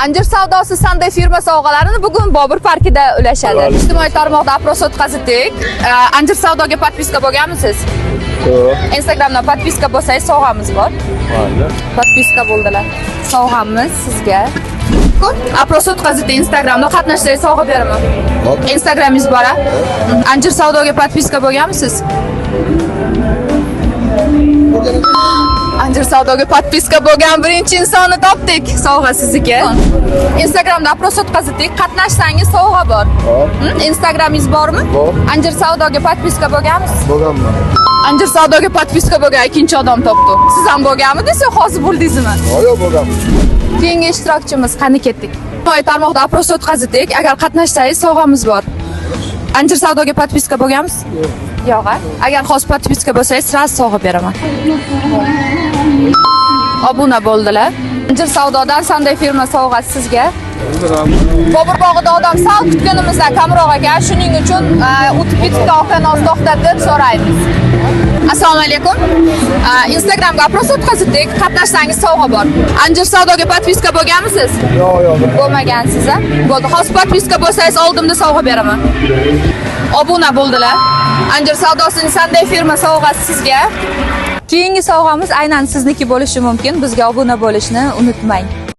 Anjir savdosi Sunday firma sovg'alarini bugun Bobur parkida ulashadi. Ijtimoiy tarmoqda opros o'tkazdik. Anjir savdoga podpiska bo'lganmisiz? Yo'q. Instagramdan podpiska bo'lsangiz sovg'amiz bor. Mayli. Podpiska bo'ldilar. Sovg'amiz sizga. Opros o'tkazdik Instagramda qatnashsangiz sovg'a beraman. Hop. Instagramingiz bor. Anjir savdoga podpiska bo'lganmisiz? Anjir savdoga podpiska bo'lgan birinchi insonni topdik. Sovg'a sizniki. Instagramda opros o'tkazdik. Qatnashsangiz sovg'a bor. Hop. Instagramingiz bormi? Bor. Anjir savdoga podpiska bo'lganmisiz? Bo'lganman. Anjir savdoga podpiska bo'lgan ikkinchi odam topdi. Siz ham bo'lganmidingiz yo hozir bo'ldingizmi? Yo'q, bo'lganman. Keyingi ishtirokchimiz qani ketdik. Ijtimoiy tarmoqda opros o'tkazdik. Agar qatnashsangiz sovg'amiz bor. Anjir savdoga podpiska bo'lganmisiz? Yo'q. Agar hozir podpiska bo'lsangiz, sразу sovg'a beraman. Obuna bo'ldilar. Anjir savdodan Sunday firma sovg'asi sizga. Bobur bog'ida odam sal kutganimizdan kamroq ekan. Shuning uchun o'tib ketdi oqanoz to'xtatib so'raymiz. Assalomu alaykum. Instagramga opros o'tkazdik. Qatnashsangiz sovg'a bor. Anjir savdoga podpiska bo'lganmisiz? Yo'q. Bo'lmagansiz, a? Bo'ldi. Hozir podpiska bo'lsangiz oldimda sovg'a beraman. Obuna bo'ldilar. Anjir savdosining Sunday firma sovg'asi sizga. Keyingi sovg'amiz aynan sizniki bo'lishi mumkin. Bizga obuna bo'lishni unutmang.